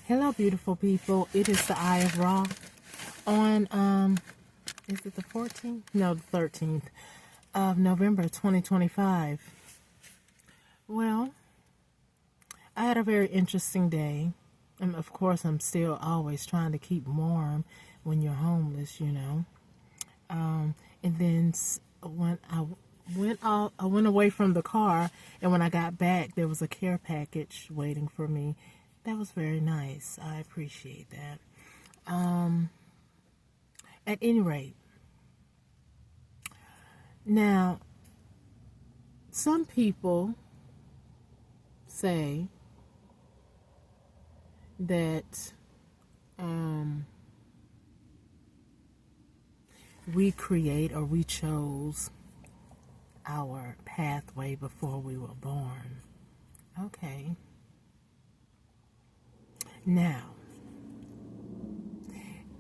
Hello, beautiful people. It is the Eye of Ra on, is it the 14th? No, the 13th of November, 2025. Well, I had a very interesting day. And of course, I'm still always trying to keep warm when you're homeless, you know. And then when I went away from the car, and when I got back, there was a care package waiting for me. That was very nice. I appreciate that. At any rate, now, some people say that we create or we chose our pathway before we were born. Okay. Now,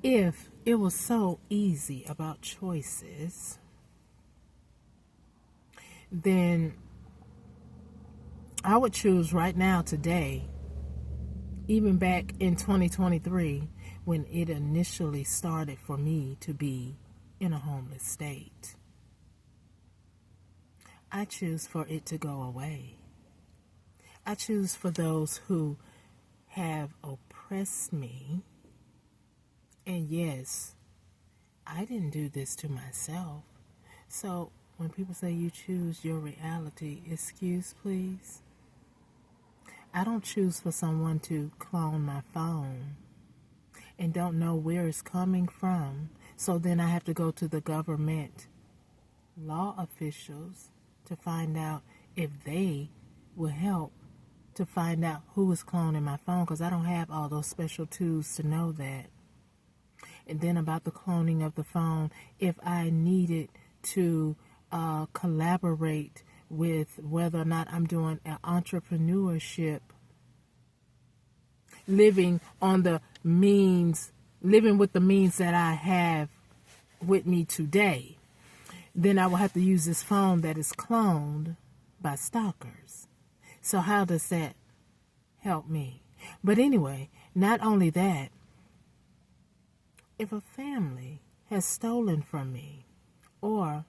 if it was so easy about choices, then I would choose right now, today, even back in 2023, when it initially started for me to be in a homeless state. I choose for it to go away. I choose for those who have oppressed me. And yes, I didn't do this to myself. So when people say you choose your reality, excuse please. I don't choose for someone to clone my phone and don't know where it's coming from. So then I have to go to the government law officials to find out if they will help to find out who is cloning my phone, because I don't have all those special tools to know that. And then about the cloning of the phone, if I needed to collaborate with whether or not I'm doing an entrepreneurship, living with the means that I have with me today, then I will have to use this phone that is cloned by stalkers. So how does that help me? But anyway, not only that, if a family has stolen from me, or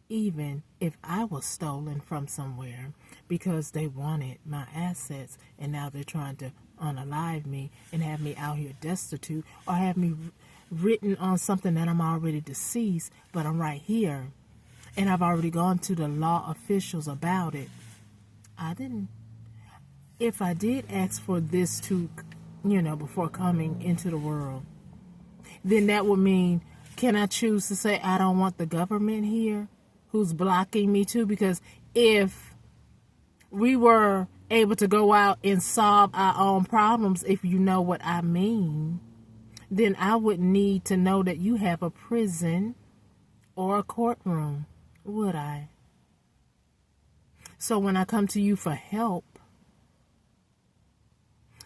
even if I was stolen from somewhere because they wanted my assets and now they're trying to unalive me and have me out here destitute, or have me written on something that I'm already deceased, but I'm right here, and I've already gone to the law officials about it. If I did ask for this to, before coming into the world, then that would mean, can I choose to say I don't want the government here who's blocking me too? Because if we were able to go out and solve our own problems, if you know what I mean, then I wouldn't need to know that you have a prison or a courtroom, would I? So when I come to you for help,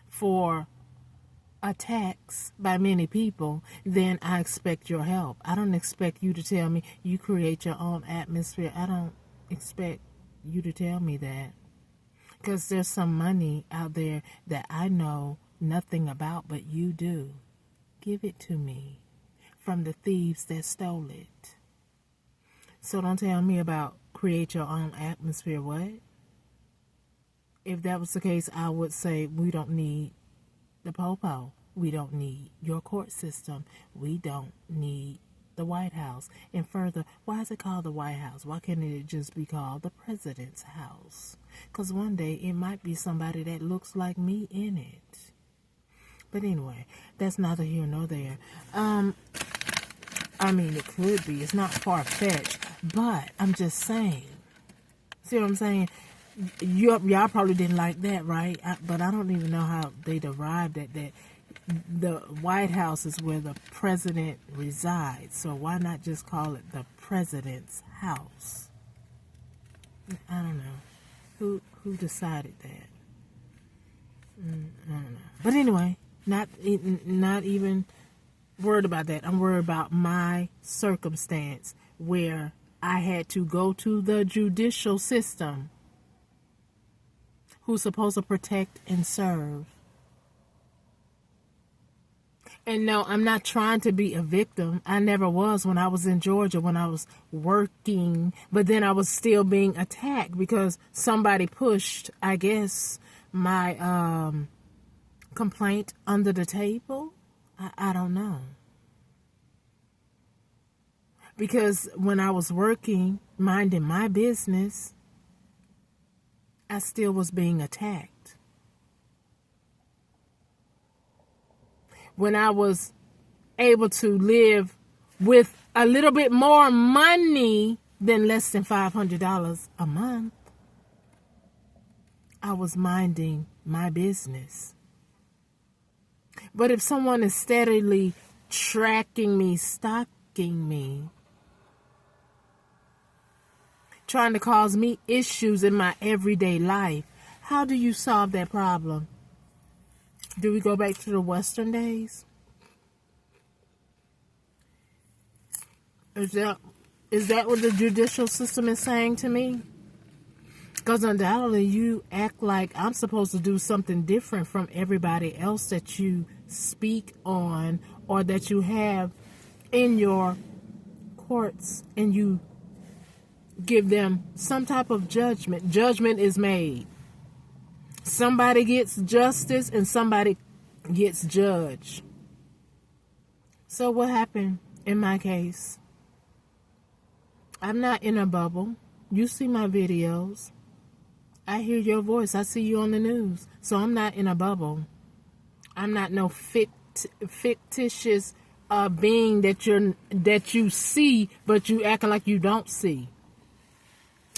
for attacks by many people, then I expect your help. I don't expect you to tell me you create your own atmosphere. I don't expect you to tell me that, because there's some money out there that I know nothing about, but you do. Give it to me from the thieves that stole it. So don't tell me about create your own atmosphere. What? If that was the case, I would say we don't need the popo. We don't need your court system. We don't need the White House. And further, why is it called the White House? Why can't it just be called the President's House? Because one day it might be somebody that looks like me in it. But anyway, that's neither here nor there. It could be. It's not far-fetched. But I'm just saying. See what I'm saying? Y'all probably didn't like that, right? But I don't even know how they derived that the White House is where the president resides. So why not just call it the President's House? I don't know. Who decided that? I don't know. But anyway, not even worried about that. I'm worried about my circumstance where I had to go to the judicial system, who's supposed to protect and serve, And no, I'm not trying to be a victim. I never was when I was in Georgia, when I was working. But then I was still being attacked because somebody pushed, I guess, my complaint under the table. I don't know. Because when I was working, minding my business, I still was being attacked. When I was able to live with a little bit more money than less than $500 a month, I was minding my business. But if someone is steadily tracking me, stalking me, trying to cause me issues in my everyday life, how do you solve that problem? Do we go back to the Western days? Is that what the judicial system is saying to me? Because undoubtedly you act like I'm supposed to do something different from everybody else that you speak on or that you have in your courts, and you give them some type of judgment. Judgment is made. Somebody gets justice and somebody gets judged. So what happened in my case? I'm not in a bubble. You see my videos. I hear your voice. I see you on the news. So I'm not in a bubble. I'm not no fictitious being that you see, but you acting like you don't see.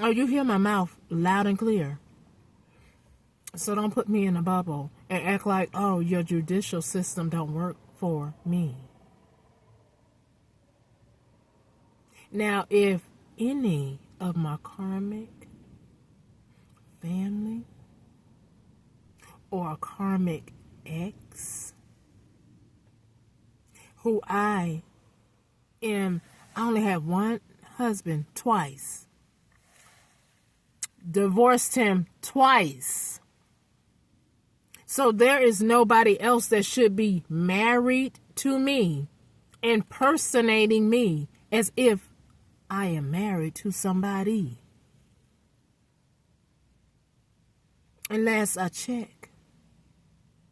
Oh, you hear my mouth loud and clear. So don't put me in a bubble and act like, oh, your judicial system don't work for me. Now, if any of my karmic family or a karmic ex who I only have one husband twice, divorced him twice. So there is nobody else that should be married to me, impersonating me as if I am married to somebody. And last I checked,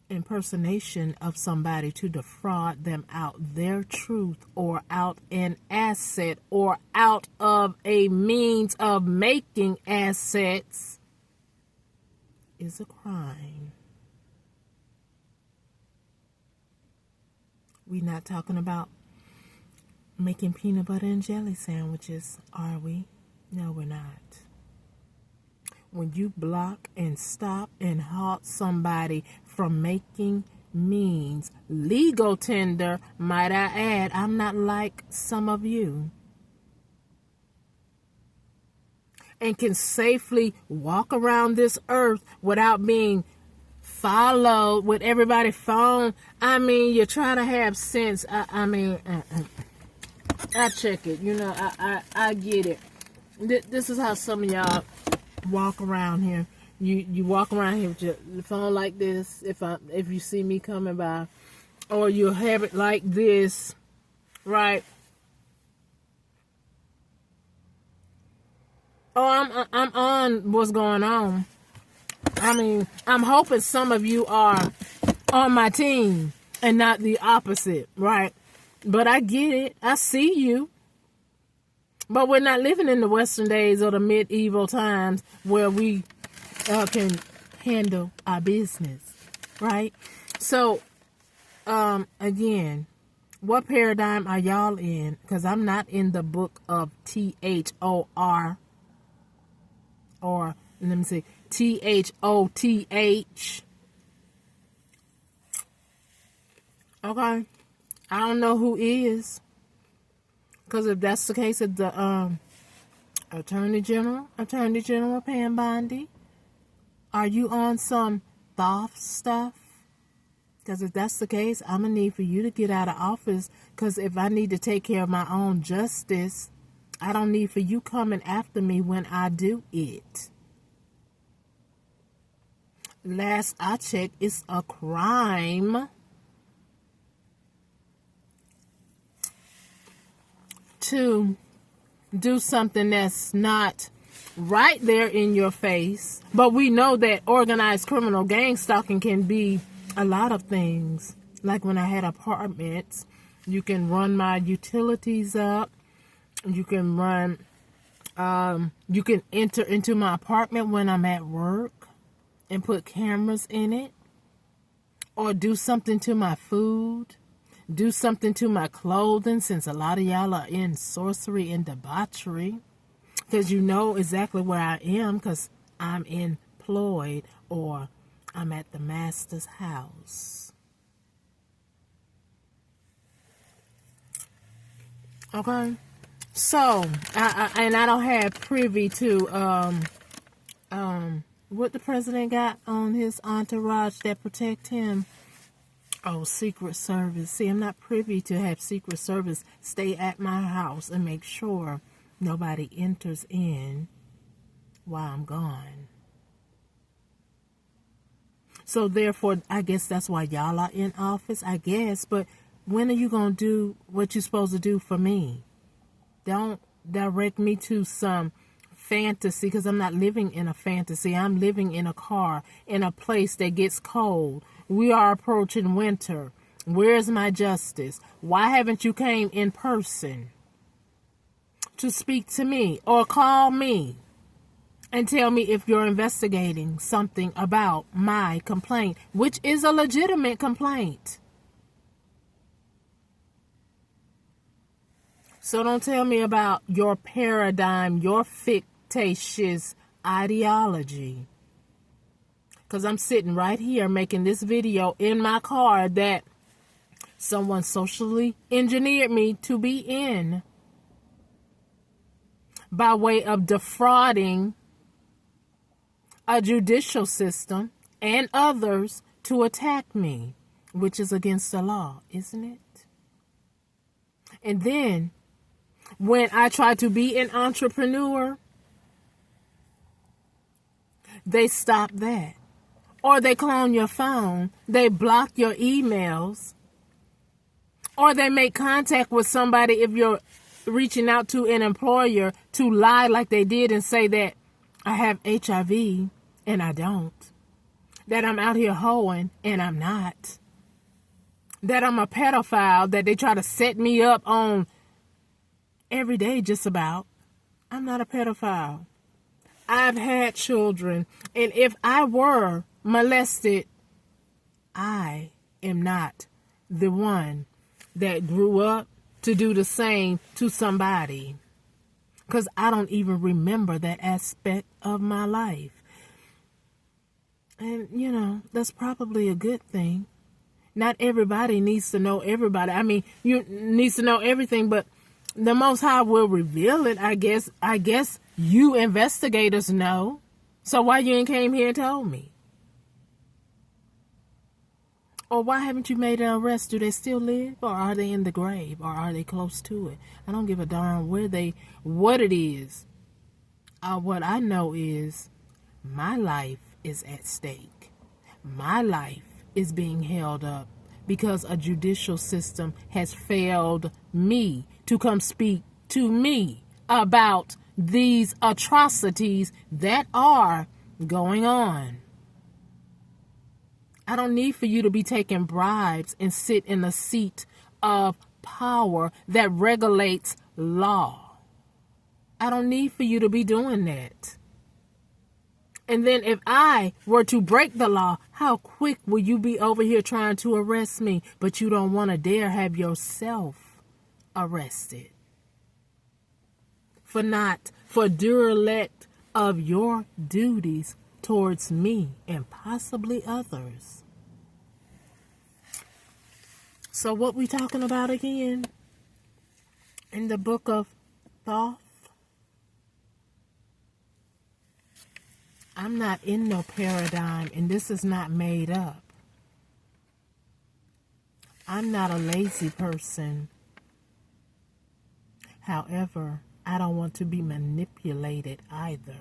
impersonation of somebody to defraud them out their truth or out an asset or out of a means of making assets is a crime. We're not talking about making peanut butter and jelly sandwiches, are we? No, we're not. When you block and stop and halt somebody from making means, legal tender, might I add, I'm not like some of you, and can safely walk around this earth without being followed with everybody's phone. I mean, you try to have sense. I check it. You know, I get it. This is how some of y'all walk around here. You walk around here with your phone like this. If you see me coming by, or you have it like this, right? Oh, I'm on what's going on. I mean, I'm hoping some of you are on my team and not the opposite, right? But I get it. I see you. But we're not living in the Western days or the medieval times where we can handle our business, right? So, again, what paradigm are y'all in? Because I'm not in the book of THOR or, let me see, THOTH. Okay? I don't know who is. Because if that's the case of the Attorney General Pam Bondi, are you on some Thoth stuff? Because if that's the case, I'm going to need for you to get out of office. Because if I need to take care of my own justice, I don't need for you coming after me when I do it. Last I checked, it's a crime to do something that's not right there in your face. But we know that organized criminal gang stalking can be a lot of things. Like when I had apartments, you can run my utilities up. You can you can enter into my apartment when I'm at work and put cameras in it. Or do something to my food. Do something to my clothing, since a lot of y'all are in sorcery and debauchery. Because you know exactly where I am, because I'm employed or I'm at the master's house. Okay? So, I don't have privy to what the president got on his entourage that protect him. Oh, Secret Service. See, I'm not privy to have Secret Service stay at my house and make sure nobody enters in while I'm gone. So therefore, I guess that's why y'all are in office, I guess. But when are you going to do what you're supposed to do for me? Don't direct me to some fantasy, because I'm not living in a fantasy. I'm living in a car in a place that gets cold. We are approaching winter. Where's my justice? Why haven't you came in person to speak to me or call me and tell me if you're investigating something about my complaint, which is a legitimate complaint? So don't tell me about your paradigm, your fictitious ideology. Because I'm sitting right here making this video in my car that someone socially engineered me to be in by way of defrauding a judicial system and others to attack me, which is against the law, isn't it? And then when I try to be an entrepreneur, they stop that. Or they clone your phone, they block your emails, or they make contact with somebody if you're reaching out to an employer to lie like they did and say that I have HIV and I don't, that I'm out here hoeing and I'm not, that I'm a pedophile that they try to set me up on every day just about. I'm not a pedophile. I've had children, and if I were molested, I am not the one that grew up to do the same to somebody, because I don't even remember that aspect of my life. And you know, that's probably a good thing. Not everybody needs to know everybody. I mean, you needs to know everything, but the Most High will reveal it. I guess you investigators know. So why you ain't came here and told me? Or why haven't you made an arrest? Do they still live, or are they in the grave, or are they close to it? I don't give a darn what it is. What I know is my life is at stake. My life is being held up because a judicial system has failed me to come speak to me about these atrocities that are going on. I don't need for you to be taking bribes and sit in a seat of power that regulates law. I don't need for you to be doing that. And then if I were to break the law, how quick will you be over here trying to arrest me? But you don't want to dare have yourself arrested for derelict of your duties towards me and possibly others. So what we talking about again in the book of Thoth? I'm not in no paradigm, and this is not made up. I'm not a lazy person. However, I don't want to be manipulated either.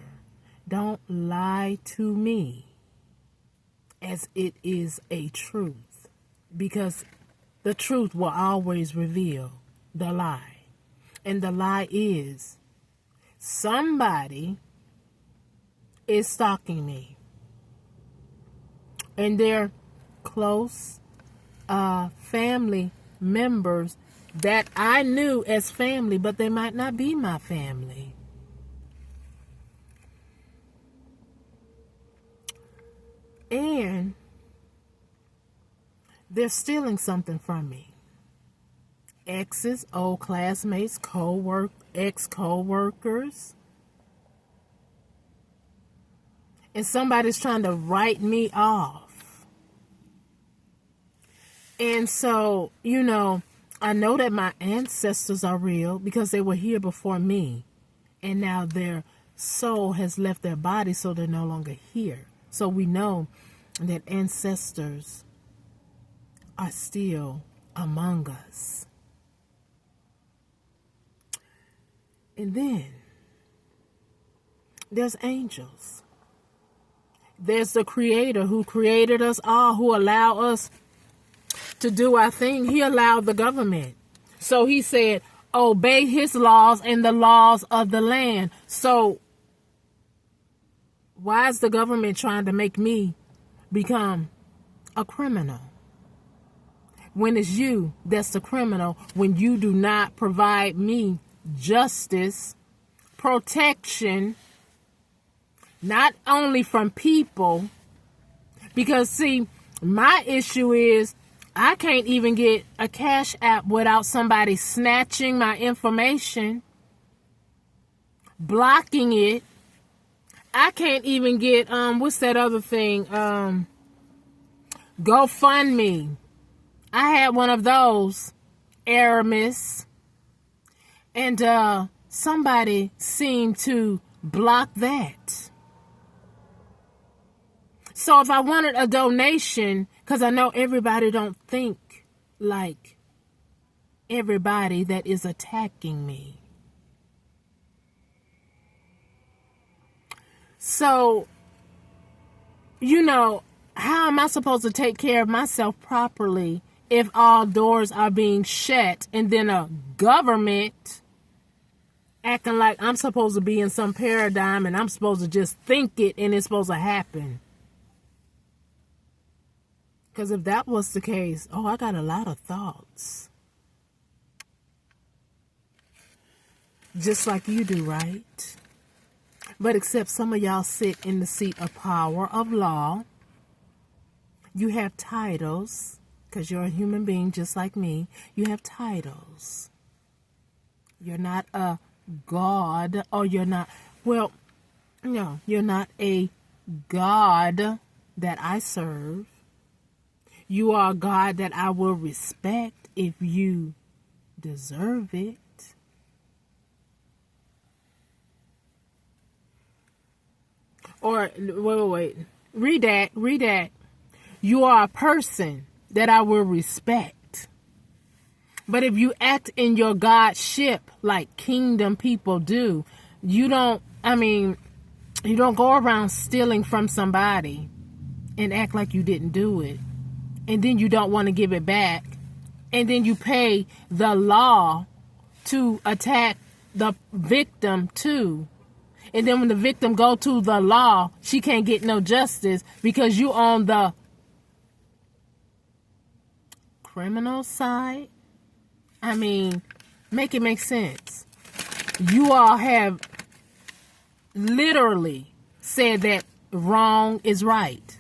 Don't lie to me as it is a truth, because the truth will always reveal the lie. And the lie is somebody is stalking me. And they're close family members that I knew as family, but they might not be my family. And they're stealing something from me. Exes, old classmates, ex-co-workers. And somebody's trying to write me off. And so, I know that my ancestors are real because they were here before me. And now their soul has left their body, so they're no longer here. So we know that ancestors are still among us. And then there's angels. There's the Creator who created us all, who allowed us to do our thing. He allowed the government. So he said, obey his laws and the laws of the land. So why is the government trying to make me become a criminal? When it's you that's the criminal, when you do not provide me justice, protection, not only from people, because see, my issue is I can't even get a Cash App without somebody snatching my information, blocking it. I can't even get, what's that other thing? GoFundMe. I had one of those, Aramis. And somebody seemed to block that. So if I wanted a donation, because I know everybody don't think like everybody that is attacking me. So, how am I supposed to take care of myself properly if all doors are being shut and then a government acting like I'm supposed to be in some paradigm and I'm supposed to just think it and it's supposed to happen? Because if that was the case, I got a lot of thoughts. Just like you do, right? But except some of y'all sit in the seat of power of law. You have titles, because you're a human being just like me. You have titles. You're not a God, or you're not, no, you're not a God that I serve. You are a God that I will respect if you deserve it. Or, wait. Read that. You are a person that I will respect. But if you act in your Godship like kingdom people do, you don't go around stealing from somebody and act like you didn't do it. And then you don't want to give it back. And then you pay the law to attack the victim too. And then when the victim go to the law, she can't get no justice because you on the criminal side. Make it make sense. You all have literally said that wrong is right,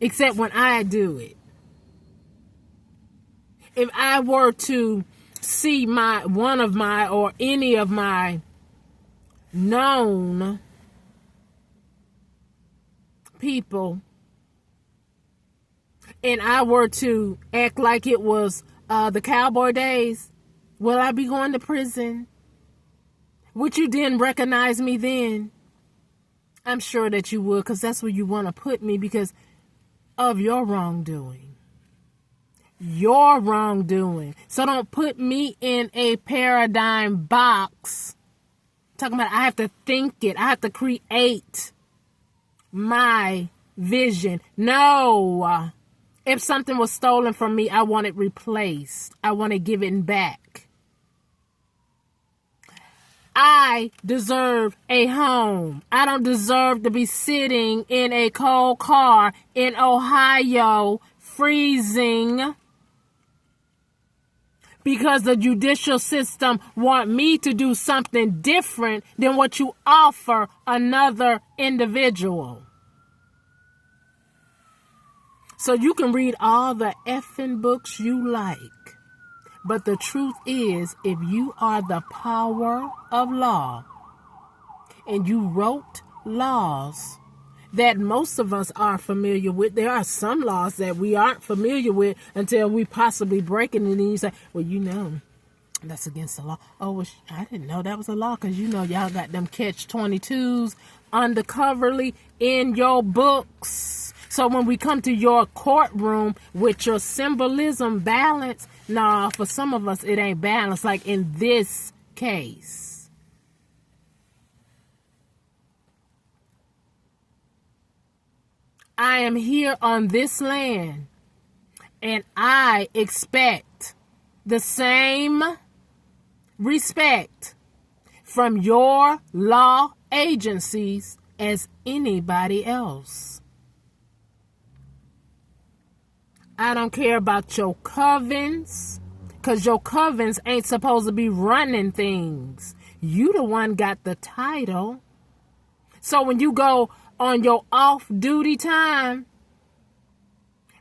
except when I do it. If I were to see one of my or any of my known people and I were to act like it was the cowboy days, will I be going to prison? Would you then recognize me then? I'm sure that you would, because that's where you want to put me because of your wrongdoing. Your wrongdoing. So don't put me in a paradigm box. Talking about I have to think it. I have to create my vision. No. If something was stolen from me, I want it replaced. I want to give it back. I deserve a home. I don't deserve to be sitting in a cold car in Ohio, freezing, because the judicial system want me to do something different than what you offer another individual. So you can read all the effing books you like. But the truth is, if you are the power of law and you wrote laws that most of us are familiar with, there are some laws that we aren't familiar with until we possibly break it, and then you say, well, that's against the law. Oh, well, I didn't know that was a law, because y'all got them catch-22s undercoverly in your books. So when we come to your courtroom with your symbolism balanced, nah, for some of us it ain't balanced, like in this case. I am here on this land, and I expect the same respect from your law agencies as anybody else. I don't care about your covens, because your covens ain't supposed to be running things. You the one got the title. So when you go on your off-duty time,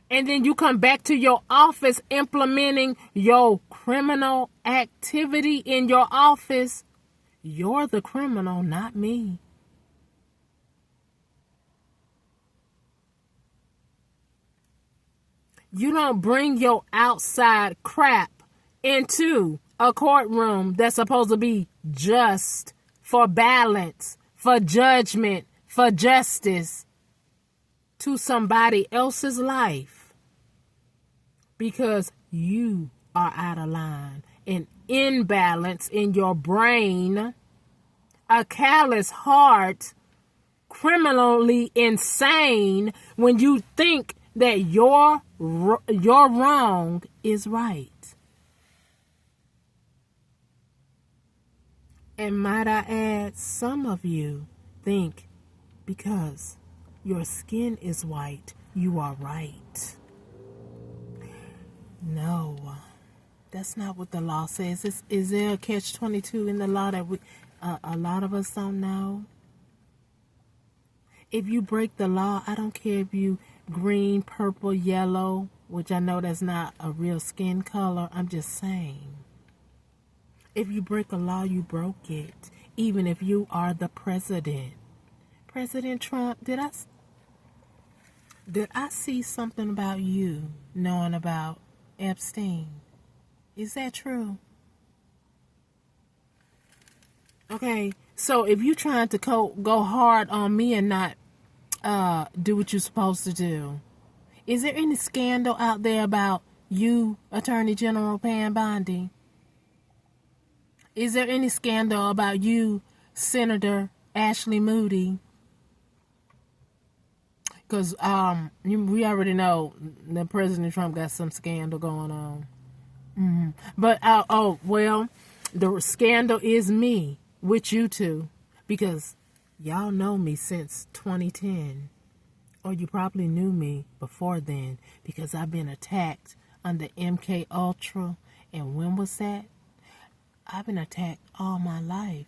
and then you come back to your office implementing your criminal activity in your office, you're the criminal, not me. You don't bring your outside crap into a courtroom that's supposed to be just, for balance, for judgment, for justice, to somebody else's life, because you are out of line, an imbalance in your brain, a callous heart, criminally insane when you think that your wrong is right. And might I add, some of you think because your skin is white, you are right. No, that's not what the law says. Is there a catch-22 in the law that a lot of us don't know? If you break the law, I don't care if you green, purple, yellow, which I know that's not a real skin color. I'm just saying. If you break a law, you broke it. Even if you are the president. President Trump, did I see something about you knowing about Epstein? Is that true? Okay, so if you're trying to go hard on me and not do what you're supposed to do, is there any scandal out there about you, Attorney General Pam Bondi? Is there any scandal about you, Senator Ashley Moody? Because we already know that President Trump got some scandal going on. Mm-hmm. But, the scandal is me with you two, because y'all know me since 2010. Or you probably knew me before then, because I've been attacked under MK Ultra. And when was that? I've been attacked all my life.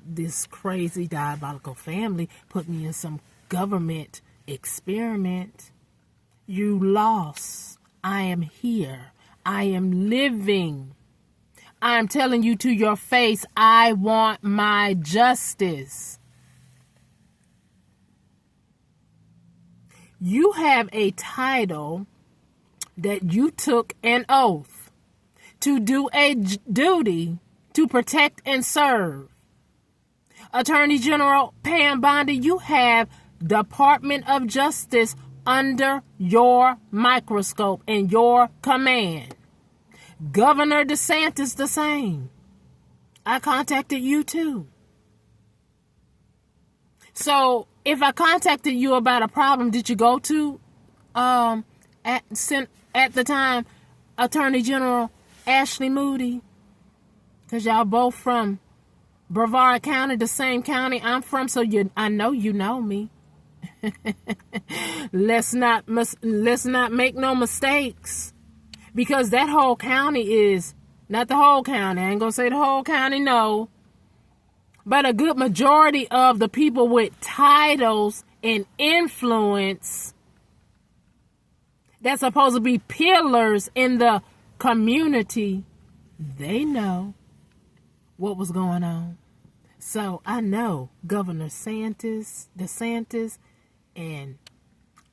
This crazy diabolical family put me in some government experiment. You lost. I am here. I am living. I am telling you to your face, I want my justice. You have a title that you took an oath to do a duty to protect and serve. Attorney General Pam Bondi, you have Department of Justice under your microscope and your command. Governor DeSantis, the same. I contacted you too. So if I contacted you about a problem, did you go to at the time Attorney General Ashley Moody? Because y'all both from Brevard County, the same county I'm from, so I know you know me. Let's not make no mistakes, because that whole county is not the whole county. I ain't gonna say the whole county, no, but a good majority of the people with titles and influence that's supposed to be pillars in the community, they know what was going on. So I know Governor DeSantis and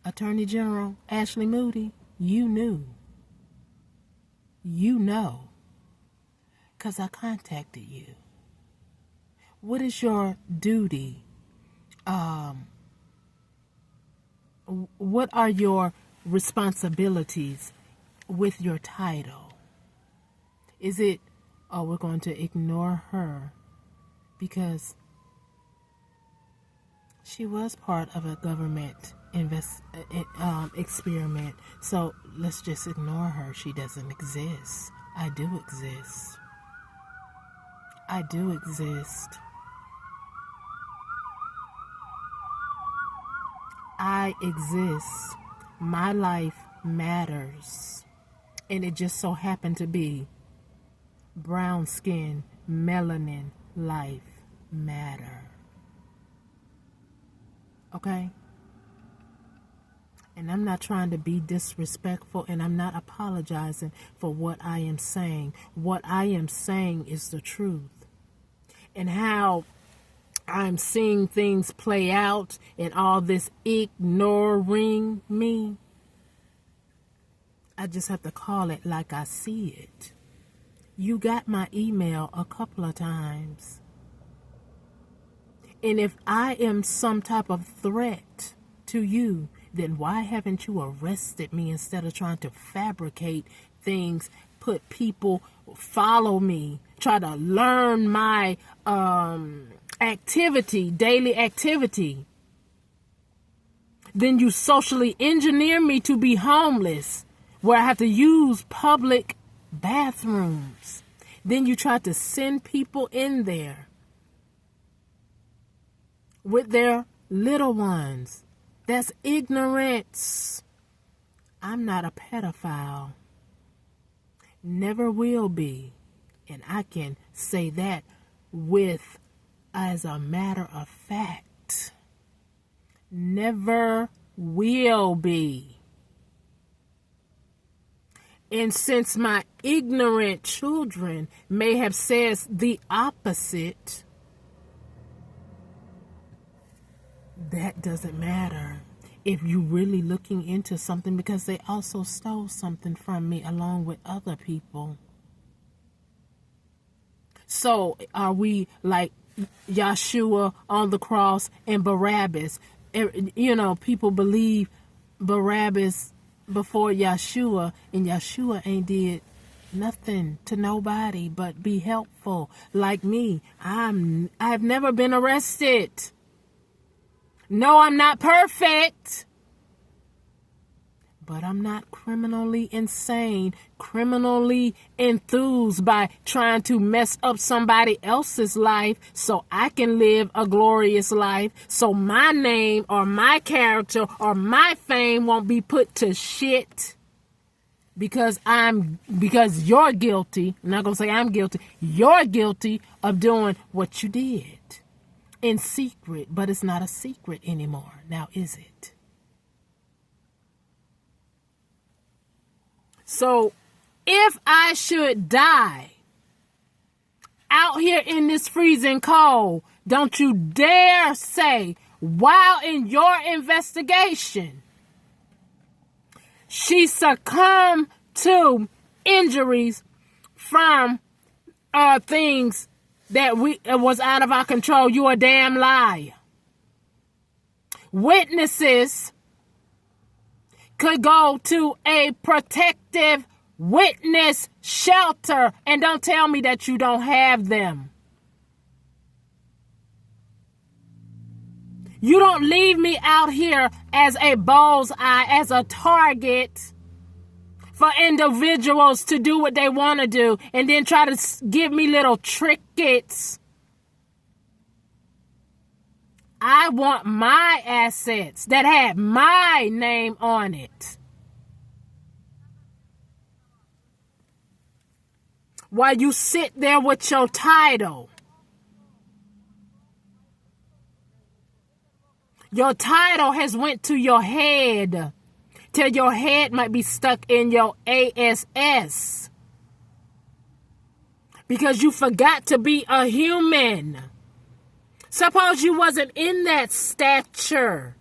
Attorney General Ashley Moody, you knew. You know, because I contacted you. What is your duty? What are your responsibilities with your title? Is it, oh, we're going to ignore her because she was part of a government experiment, so let's just ignore her. She doesn't exist. I do exist. I do exist. I exist. My life matters. And it just so happened to be brown skin, melanin, life matter. Okay? And I'm not trying to be disrespectful, and I'm not apologizing for what I am saying. What I am saying is the truth. And how I'm seeing things play out and all this ignoring me, I just have to call it like I see it. You got my email a couple of times. And if I am some type of threat to you, then why haven't you arrested me instead of trying to fabricate things, put people, follow me, try to learn my activity, daily activity? Then you socially engineer me to be homeless, where I have to use public bathrooms. Then you try to send people in there with their little ones. That's ignorance. I'm not a pedophile. Never will be. And I can say that with, as a matter of fact, never will be. And since my ignorant children may have said the opposite, that doesn't matter if you're really looking into something, because they also stole something from me along with other people. So are we like Yeshua on the cross and Barabbas? You know, people believe Barabbas before Yeshua, and Yeshua ain't did nothing to nobody but be helpful. Like me, I've never been arrested. No, I'm not perfect, but I'm not criminally insane, criminally enthused by trying to mess up somebody else's life so I can live a glorious life, so my name or my character or my fame won't be put to shit because you're guilty. I'm not going to say I'm guilty. You're guilty of doing what you did in secret, but it's not a secret anymore. Now, is it? So if I should die out here in this freezing cold, don't you dare say, while in your investigation, she succumbed to injuries from things that was out of our control. You a damn liar. Witnesses could go to a protective witness shelter, and don't tell me that you don't have them. You don't leave me out here as a bullseye, as a target for individuals to do what they want to do, and then try to give me little trinkets I want my assets that had my name on it. While you sit there with your title. Your title has went to your head. Till your head might be stuck in your ASS. Because you forgot to be a human. Suppose you wasn't in that stature.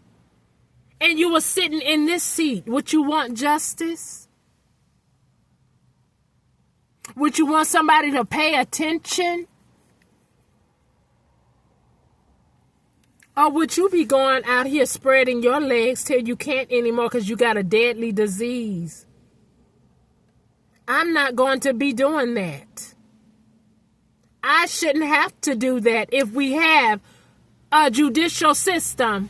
And you were sitting in this seat. Would you want justice? Would you want somebody to pay attention? Or would you be going out here spreading your legs till you can't anymore because you got a deadly disease? I'm not going to be doing that. I shouldn't have to do that if we have a judicial system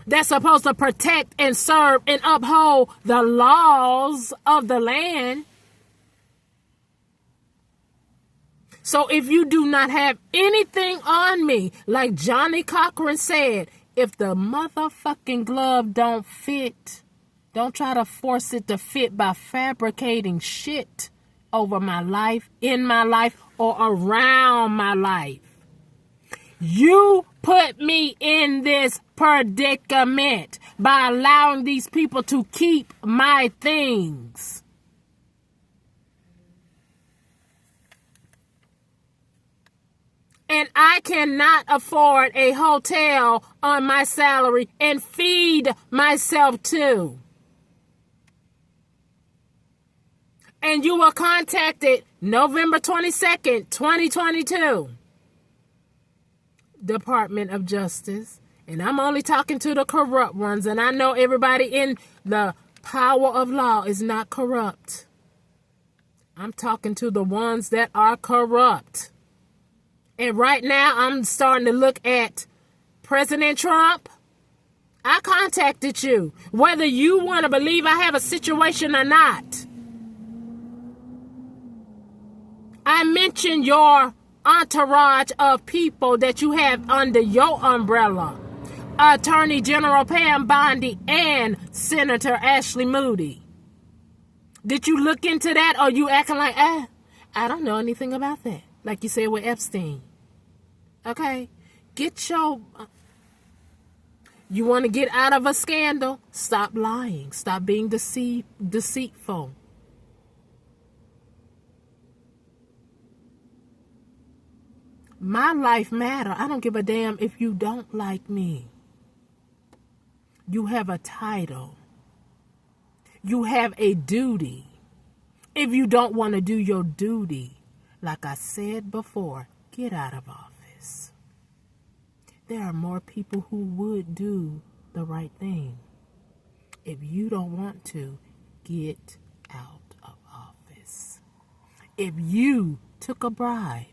that's supposed to protect and serve and uphold the laws of the land. So if you do not have anything on me, like Johnny Cochran said, if the motherfucking glove don't fit, don't try to force it to fit by fabricating shit over my life, in my life, or around my life. You put me in this predicament by allowing these people to keep my things. And I cannot afford a hotel on my salary and feed myself too. And you were contacted November 22nd, 2022. Department of Justice. And I'm only talking to the corrupt ones. And I know everybody in the power of law is not corrupt. I'm talking to the ones that are corrupt. And right now, I'm starting to look at President Trump. I contacted you, whether you want to believe I have a situation or not. I mentioned your entourage of people that you have under your umbrella. Attorney General Pam Bondi and Senator Ashley Moody. Did you look into that, or you acting like, I don't know anything about that? Like you said with Epstein. Okay, get your... You want to get out of a scandal? Stop lying. Stop being deceitful. My life matter. I don't give a damn if you don't like me. You have a title. You have a duty. If you don't want to do your duty, like I said before, get out of office. There are more people who would do the right thing. If you don't want to, get out of office. If you took a bribe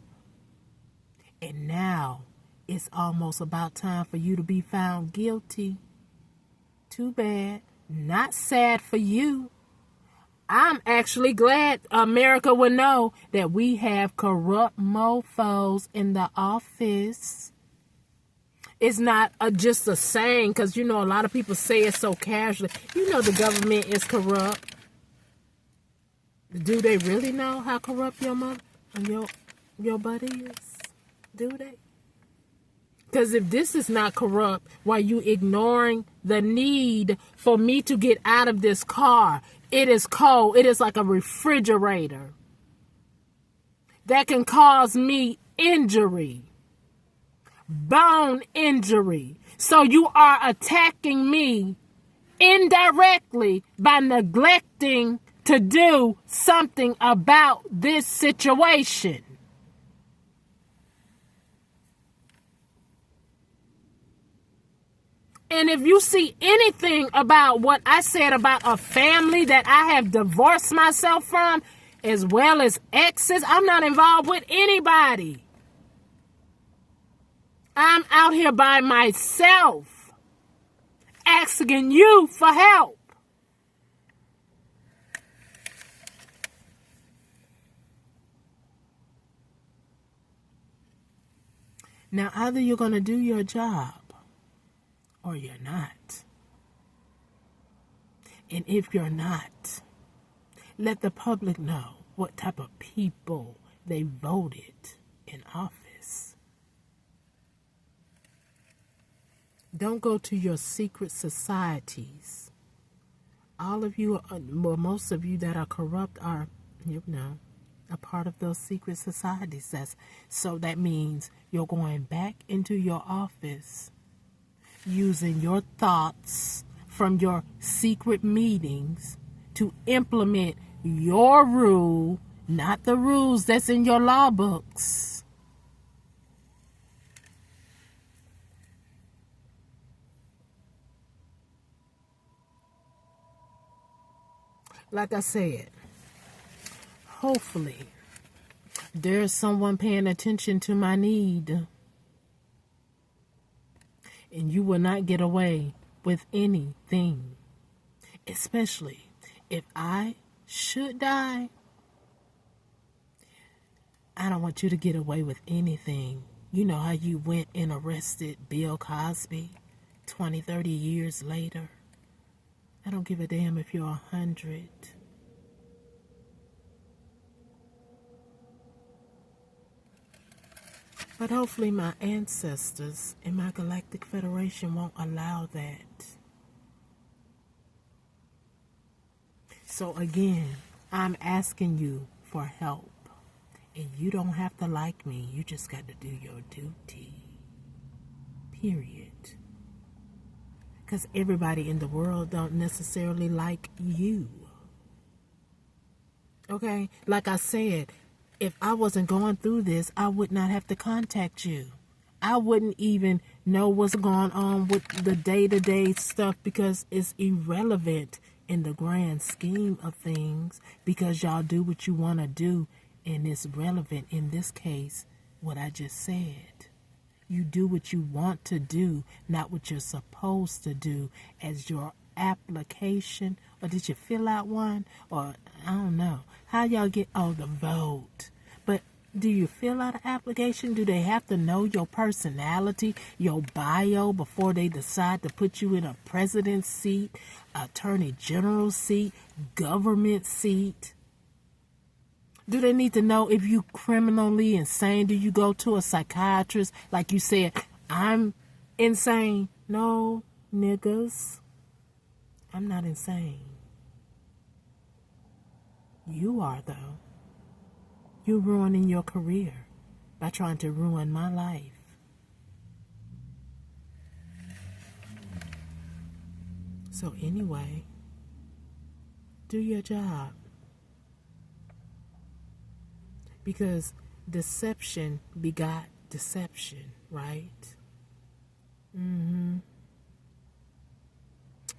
and now it's almost about time for you to be found guilty, too bad. Not sad for you. I'm actually glad America would know that we have corrupt mofos in the office. It's not just a saying, because, you know, a lot of people say it so casually. You know the government is corrupt. Do they really know how corrupt your mother and your buddy is? Do they? Because if this is not corrupt, why you ignoring the need for me to get out of this car? It is cold. It is like a refrigerator that can cause me injury. Bone injury. So you are attacking me indirectly by neglecting to do something about this situation. And if you see anything about what I said about a family that I have divorced myself from, as well as exes, I'm not involved with anybody. I'm out here by myself, asking you for help. Now, either you're going to do your job or you're not. And if you're not, let the public know what type of people they voted in office. Don't go to your secret societies. All of you, well, most of you that are corrupt are, a part of those secret societies. So that means you're going back into your office using your thoughts from your secret meetings to implement your rule, not the rules that's in your law books. Like I said, hopefully there's someone paying attention to my need, and you will not get away with anything, especially if I should die. I don't want you to get away with anything. You know how you went and arrested Bill Cosby 20, 30 years later? I don't give a damn if you're 100. But hopefully my ancestors in my Galactic Federation won't allow that. So again, I'm asking you for help. And you don't have to like me. You just got to do your duty. Period. Because everybody in the world don't necessarily like you. Okay? Like I said, if I wasn't going through this, I would not have to contact you. I wouldn't even know what's going on with the day-to-day stuff because it's irrelevant in the grand scheme of things because y'all do what you want to do, and it's relevant in this case, what I just said. You do what you want to do, not what you're supposed to do as your application. Or did you fill out one? Or I don't know. How y'all get, the vote. But do you fill out an application? Do they have to know your personality, your bio before they decide to put you in a president's seat, attorney general seat, government seat? Do they need to know if you criminally insane? Do you go to a psychiatrist like you said, I'm insane? No, niggas. I'm not insane. You are, though. You're ruining your career by trying to ruin my life. So anyway, do your job. Because deception begot deception, right?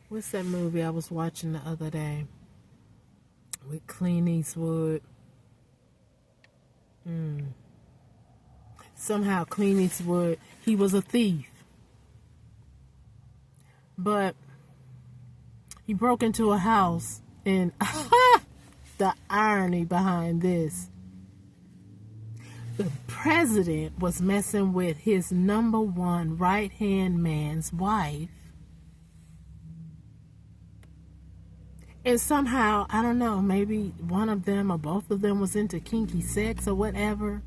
What's that movie I was watching the other day with Clint Eastwood? Somehow Clint Eastwood, he was a thief. But he broke into a house and the irony behind this. The president was messing with his number one right-hand man's wife. And somehow, I don't know, maybe one of them or both of them was into kinky sex or whatever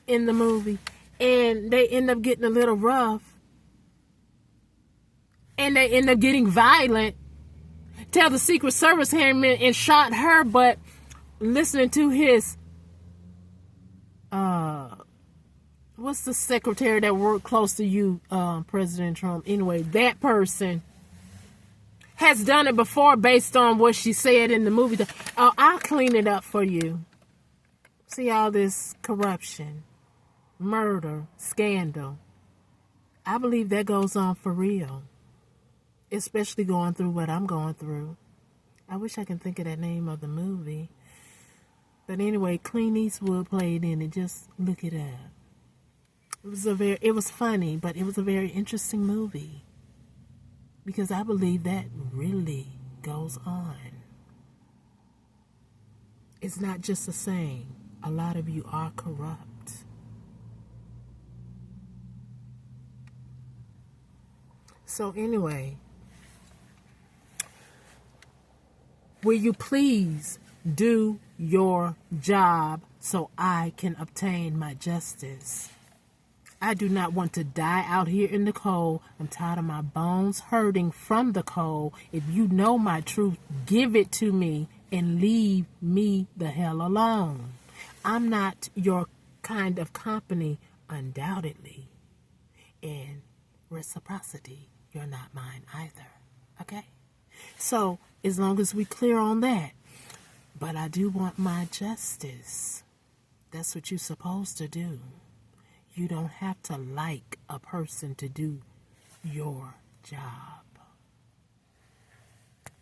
in the movie. And they end up getting a little rough. And they end up getting violent. Tell the Secret Service came in and shot her, but listening to his what's the secretary that worked close to you, President Trump? Anyway, that person has done it before based on what she said in the movie. Oh, I'll clean it up for you. See all this corruption, murder, scandal. I believe that goes on for real. Especially going through what I'm going through. I wish I can think of that name of the movie. But anyway, Clint Eastwood played in it. Just look it up. It was funny, but it was a very interesting movie. Because I believe that really goes on. It's not just a saying. A lot of you are corrupt. So anyway, will you please do your job so I can obtain my justice? I do not want to die out here in the cold. I'm tired of my bones hurting from the cold. If you know my truth, give it to me and leave me the hell alone. I'm not your kind of company, undoubtedly. And reciprocity, you're not mine either. Okay? So, as long as we clear on that. But I do want my justice. That's what you're supposed to do. You don't have to like a person to do your job.